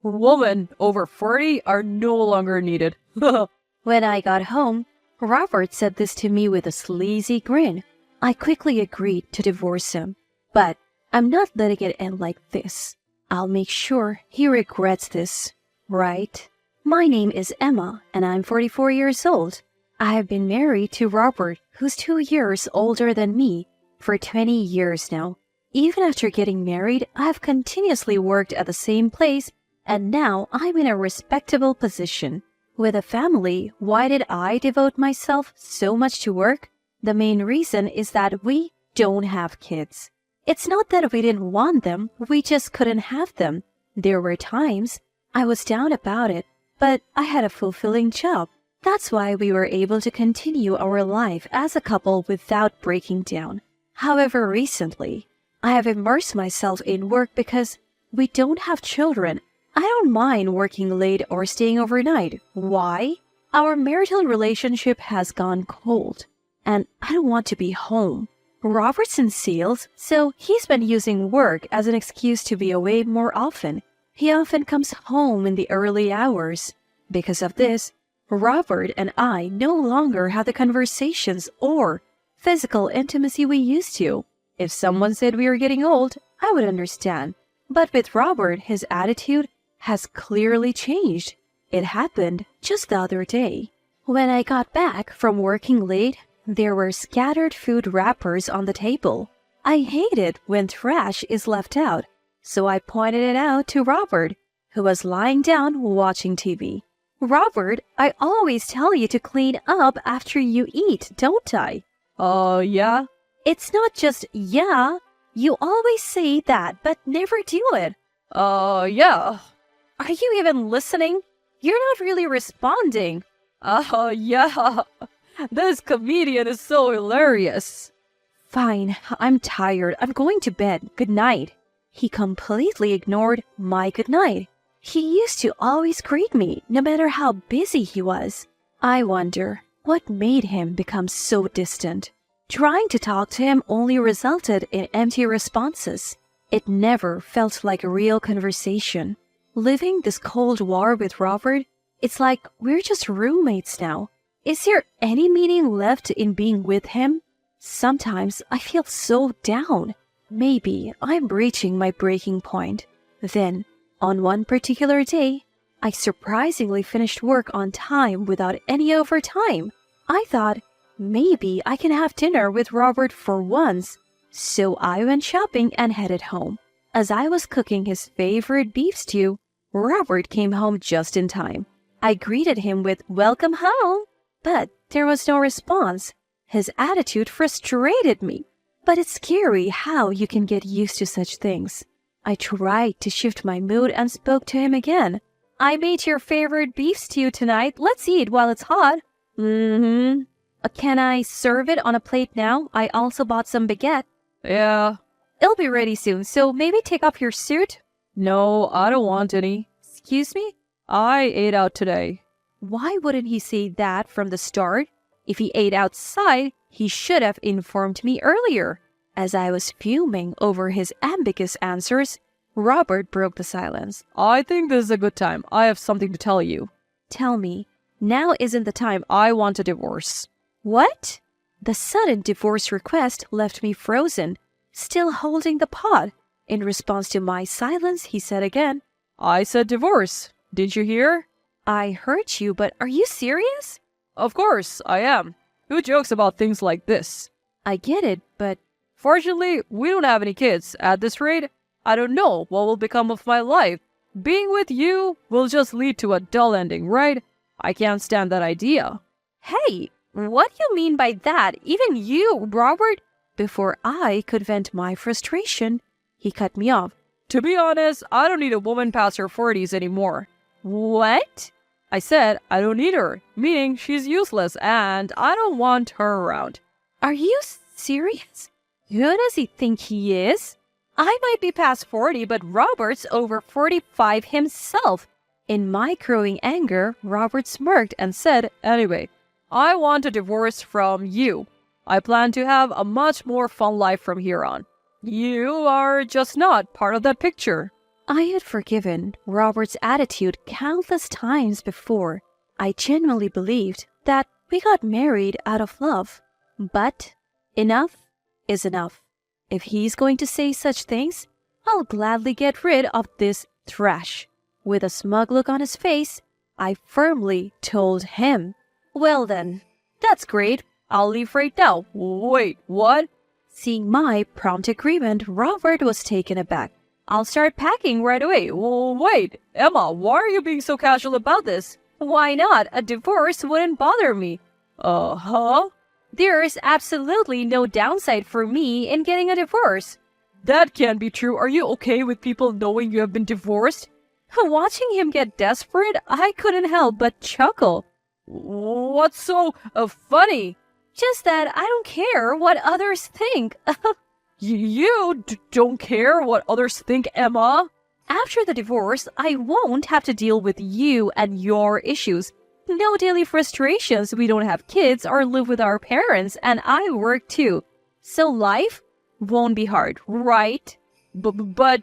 Women over 40 are no longer needed. When I got home, Robert said this to me with a sleazy grin. I quickly agreed to divorce him, but I'm not letting it end like this. I'll make sure he regrets this, right? My name is Emma, and I'm 44 years old. I have been married to Robert, who's 2 years older than me, for 20 years now. Even after getting married, I've continuously worked at the same place, and now I'm in a respectable position. With a family, why did I devote myself so much to work? The main reason is that we don't have kids. It's not that we didn't want them, we just couldn't have them. There were times I was down about it, but I had a fulfilling job. That's why we were able to continue our life as a couple without breaking down. However, recently, I have immersed myself in work because we don't have children. I don't mind working late or staying overnight. Why? Our marital relationship has gone cold, and I don't want to be home. Robert's in sales, so he's been using work as an excuse to be away more often. He often comes home in the early hours. Because of this, Robert and I no longer have the conversations or physical intimacy we used to. If someone said we were getting old, I would understand. But with Robert, his attitude has clearly changed. It happened just the other day. When I got back from working late, there were scattered food wrappers on the table. I hate it when trash is left out, so I pointed it out to Robert, who was lying down watching TV. Robert, I always tell you to clean up after you eat, don't I? Yeah? It's not just yeah. You always say that, but never do it. Yeah. Are you even listening? You're not really responding. Yeah. This comedian is so hilarious. Fine, I'm tired. I'm going to bed. Good night. He completely ignored my good night. He used to always greet me, no matter how busy he was. I wonder what made him become so distant. Trying to talk to him only resulted in empty responses. It never felt like a real conversation. Living this Cold War with Robert, it's like we're just roommates now. Is there any meaning left in being with him? Sometimes I feel so down. Maybe I'm reaching my breaking point. Then, on one particular day, I surprisingly finished work on time without any overtime. I thought, maybe I can have dinner with Robert for once. So I went shopping and headed home. As I was cooking his favorite beef stew, Robert came home just in time. I greeted him with "Welcome home," but there was no response. His attitude frustrated me. But it's scary how you can get used to such things. I tried to shift my mood and spoke to him again. "I made your favorite beef stew tonight. Let's eat while it's hot." Mm-hmm. Can I serve it on a plate now? I also bought some baguette. Yeah. It'll be ready soon, so maybe take off your suit. No, I don't want any. Excuse me? I ate out today. Why wouldn't he say that from the start? If he ate outside, he should have informed me earlier. As I was fuming over his ambiguous answers, Robert broke the silence. I think this is a good time. I have something to tell you. Tell me. Now isn't the time. I want a divorce. What? The sudden divorce request left me frozen, still holding the pot. In response to my silence, he said again, I said divorce. Didn't you hear? I heard you, but are you serious? Of course, I am. Who jokes about things like this? I get it, but... Fortunately, we don't have any kids. At this rate, I don't know what will become of my life. Being with you will just lead to a dull ending, right? I can't stand that idea. Hey, what do you mean by that? Even you, Robert? Before I could vent my frustration, he cut me off. To be honest, I don't need a woman past her 40s anymore. What? I said I don't need her, meaning she's useless and I don't want her around. Are you serious? Who does he think he is? I might be past 40, but Robert's over 45 himself. In my growing anger, Robert smirked and said, Anyway, I want a divorce from you. I plan to have a much more fun life from here on. You are just not part of that picture. I had forgiven Robert's attitude countless times before. I genuinely believed that we got married out of love. But enough is enough. If he's going to say such things, I'll gladly get rid of this trash. With a smug look on his face, I firmly told him, Well then, that's great. I'll leave right now. Wait, what? Seeing my prompt agreement, Robert was taken aback. I'll start packing right away. Wait, Emma, why are you being so casual about this? Why not? A divorce wouldn't bother me. Huh? There's absolutely no downside for me in getting a divorce. That can't be true. Are you okay with people knowing you have been divorced? Watching him get desperate, I couldn't help but chuckle. What's so funny? Just that I don't care what others think. You don't care what others think, Emma? After the divorce, I won't have to deal with you and your issues. No daily frustrations. We don't have kids or live with our parents, and I work too. So life won't be hard, right? But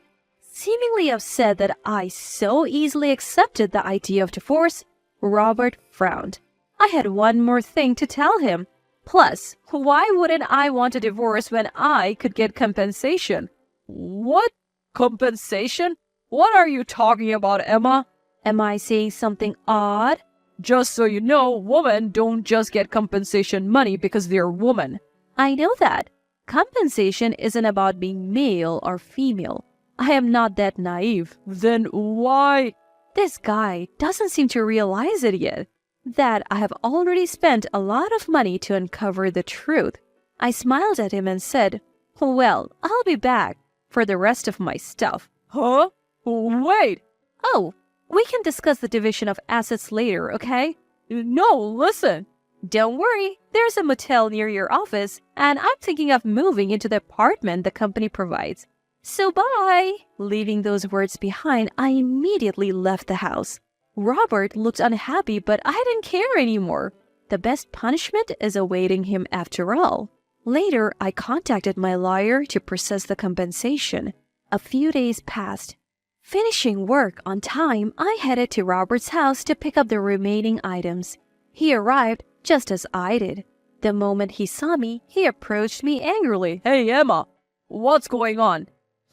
seemingly upset that I so easily accepted the idea of divorce, Robert frowned. I had one more thing to tell him. Plus, why wouldn't I want a divorce when I could get compensation? What? Compensation? What are you talking about, Emma? Am I saying something odd? Just so you know, women don't just get compensation money because they're women. I know that. Compensation isn't about being male or female. I am not that naive. Then why? This guy doesn't seem to realize it yet. That I have already spent a lot of money to uncover the truth. I smiled at him and said, Well, I'll be back for the rest of my stuff. Huh? Wait! Oh, we can discuss the division of assets later, okay? No, listen. Don't worry, there's a motel near your office, and I'm thinking of moving into the apartment the company provides. So bye! Leaving those words behind, I immediately left the house. Robert looked unhappy, but I didn't care anymore. The best punishment is awaiting him after all. Later, I contacted my lawyer to process the compensation. A few days passed. Finishing work on time, I headed to Robert's house to pick up the remaining items. He arrived just as I did. The moment he saw me, he approached me angrily. Hey, Emma, what's going on?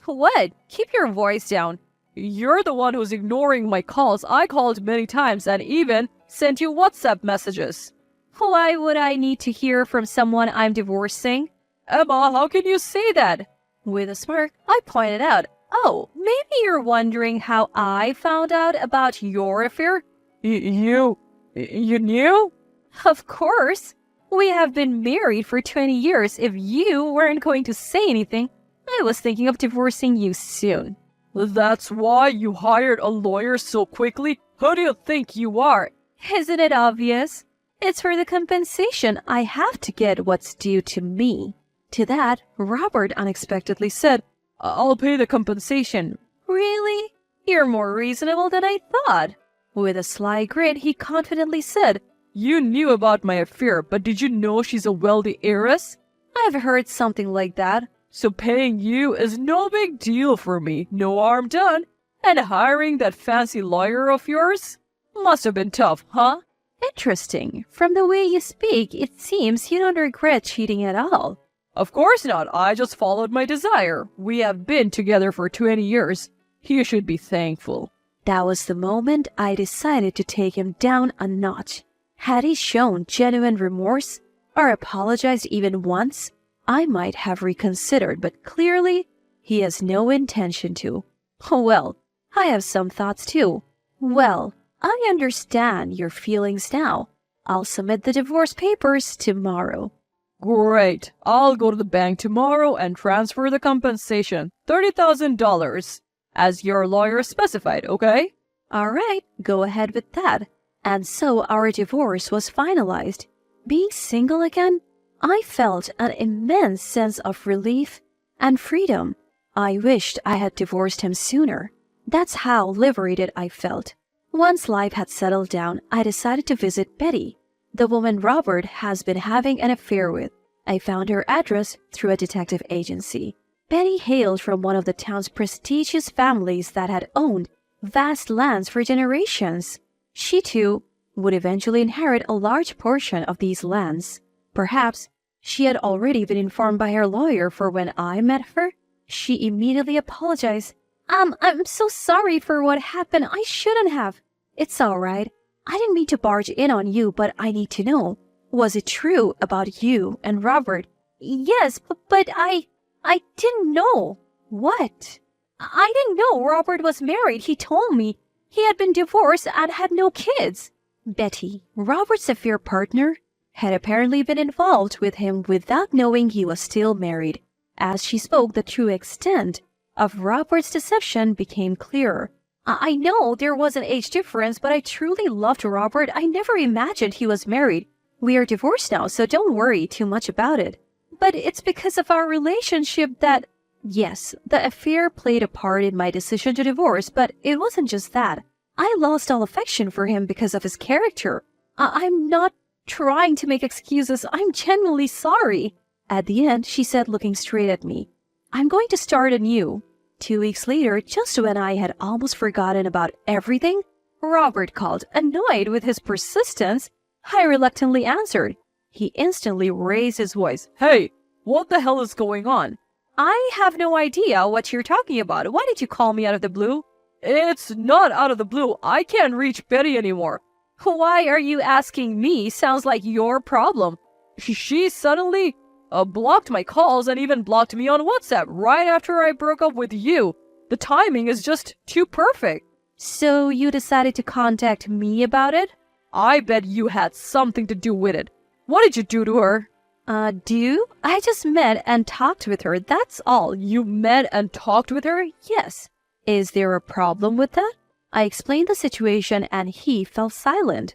What? Keep your voice down. You're the one who's ignoring my calls. I called many times and even sent you WhatsApp messages. Why would I need to hear from someone I'm divorcing? Emma, how can you say that? With a smirk, I pointed out, Oh, maybe you're wondering how I found out about your affair? You knew? Of course. We have been married for 20 years. If you weren't going to say anything, I was thinking of divorcing you soon. That's why you hired a lawyer so quickly? Who do you think you are? Isn't it obvious? It's for the compensation. I have to get what's due to me. To that, Robert unexpectedly said, I'll pay the compensation. Really? You're more reasonable than I thought. With a sly grin, he confidently said, You knew about my affair, but did you know she's a wealthy heiress? I've heard something like that. So paying you is no big deal for me, no harm done. And hiring that fancy lawyer of yours? Must have been tough, huh? Interesting. From the way you speak, it seems you don't regret cheating at all. Of course not. I just followed my desire. We have been together for 20 years. You should be thankful. That was the moment I decided to take him down a notch. Had he shown genuine remorse or apologized even once, I might have reconsidered, but clearly he has no intention to. Well, I have some thoughts too. Well, I understand your feelings now. I'll submit the divorce papers tomorrow. Great. I'll go to the bank tomorrow and transfer the compensation, $30,000, as your lawyer specified, okay? All right, go ahead with that. And so our divorce was finalized. Being single again, I felt an immense sense of relief and freedom. I wished I had divorced him sooner. That's how liberated I felt. Once life had settled down, I decided to visit Betty, the woman Robert has been having an affair with. I found her address through a detective agency. Betty hailed from one of the town's prestigious families that had owned vast lands for generations. She too would eventually inherit a large portion of these lands. Perhaps she had already been informed by her lawyer, for when I met her, she immediately apologized. I'm so sorry for what happened. I shouldn't have. It's all right. I didn't mean to barge in on you, but I need to know. Was it true about you and Robert? Yes, but I didn't know. What? I didn't know Robert was married. He told me he had been divorced and had no kids. Betty, Robert's affair partner, had apparently been involved with him without knowing he was still married. As she spoke, the true extent of Robert's deception became clearer. I know there was an age difference, but I truly loved Robert. I never imagined he was married. We are divorced now, so don't worry too much about it. But it's because of our relationship that... Yes, the affair played a part in my decision to divorce, but it wasn't just that. I lost all affection for him because of his character. I'm not trying to make excuses. I'm genuinely sorry. At the end, she said, looking straight at me, I'm going to start anew. 2 weeks later, just when I had almost forgotten about everything, Robert called. Annoyed with his persistence, I reluctantly answered. He instantly raised his voice. Hey, what the hell is going on? I have no idea what you're talking about. Why did you call me out of the blue? It's not out of the blue. I can't reach Betty anymore. Why are you asking me? Sounds like your problem. She suddenly blocked my calls and even blocked me on WhatsApp right after I broke up with you. The timing is just too perfect. So you decided to contact me about it? I bet you had something to do with it. What did you do to her? Do? I just met and talked with her, that's all. You met and talked with her? Yes. Is there a problem with that? I explained the situation and he fell silent.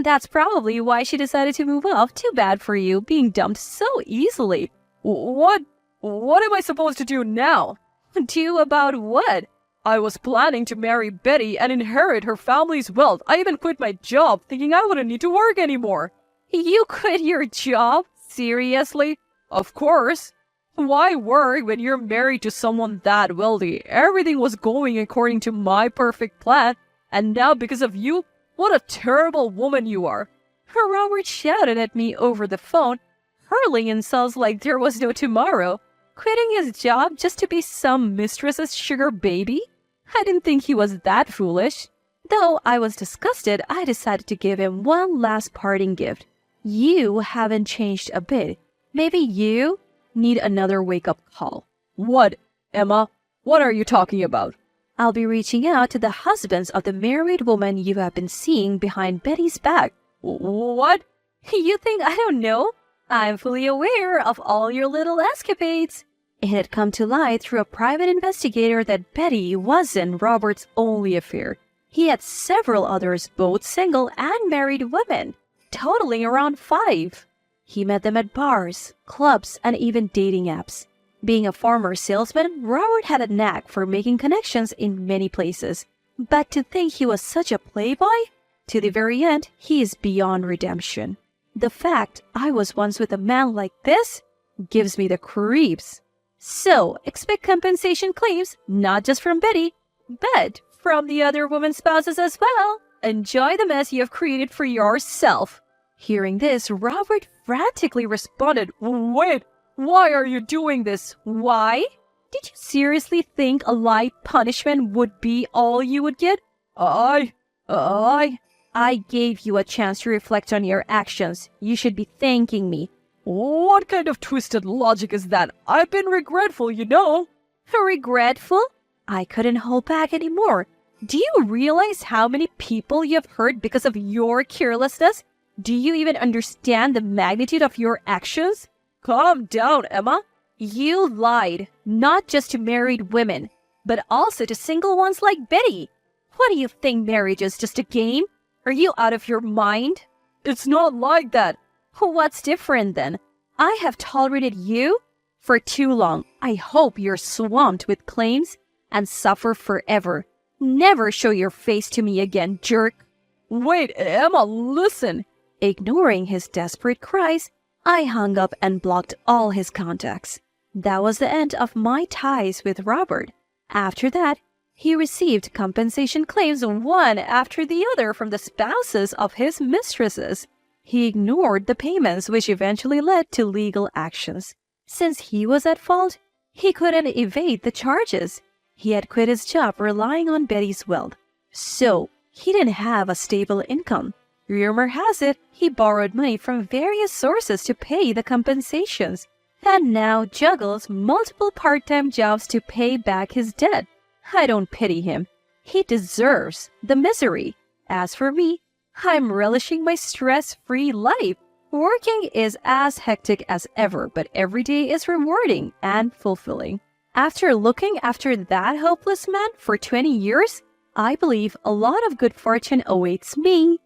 That's probably why she decided to move off. Too bad for you, being dumped so easily. What am I supposed to do now? Do about what? I was planning to marry Betty and inherit her family's wealth. I even quit my job, thinking I wouldn't need to work anymore. You quit your job? Seriously? Of course. Why work when you're married to someone that wealthy? Everything was going according to my perfect plan, and now because of you, what a terrible woman you are. Robert shouted at me over the phone, hurling insults like there was no tomorrow. Quitting his job just to be some mistress's sugar baby? I didn't think he was that foolish. Though I was disgusted, I decided to give him one last parting gift. You haven't changed a bit. Maybe you need another wake-up call. What, Emma? What are you talking about? I'll be reaching out to the husbands of the married woman you have been seeing behind Betty's back. What? You think I don't know? I'm fully aware of all your little escapades. It had come to light through a private investigator that Betty wasn't Robert's only affair. He had several others, both single and married women, totaling around 5. He met them at bars, clubs, and even dating apps. Being a former salesman, Robert had a knack for making connections in many places. But to think he was such a playboy? To the very end, he is beyond redemption. The fact I was once with a man like this gives me the creeps. So, expect compensation claims, not just from Betty, but from the other women's spouses as well. Enjoy the mess you have created for yourself. Hearing this, Robert frantically responded, Wait, why are you doing this? Why? Did you seriously think a light punishment would be all you would get? I gave you a chance to reflect on your actions. You should be thanking me. What kind of twisted logic is that? I've been regretful, you know. Regretful? I couldn't hold back anymore. Do you realize how many people you have hurt because of your carelessness? Do you even understand the magnitude of your actions? Calm down, Emma. You lied, not just to married women, but also to single ones like Betty. What do you think marriage is, just a game? Are you out of your mind? It's not like that. What's different then? I have tolerated you for too long. I hope you're swamped with claims and suffer forever. Never show your face to me again, jerk. Wait, Emma, listen. Ignoring his desperate cries, I hung up and blocked all his contacts. That was the end of my ties with Robert. After that, he received compensation claims one after the other from the spouses of his mistresses. He ignored the payments, which eventually led to legal actions. Since he was at fault, he couldn't evade the charges. He had quit his job relying on Betty's wealth, so he didn't have a stable income. Rumor has it he borrowed money from various sources to pay the compensations, and now juggles multiple part-time jobs to pay back his debt. I don't pity him. He deserves the misery. As for me, I'm relishing my stress-free life. Working is as hectic as ever, but every day is rewarding and fulfilling. After looking after that hopeless man for 20 years, I believe a lot of good fortune awaits me.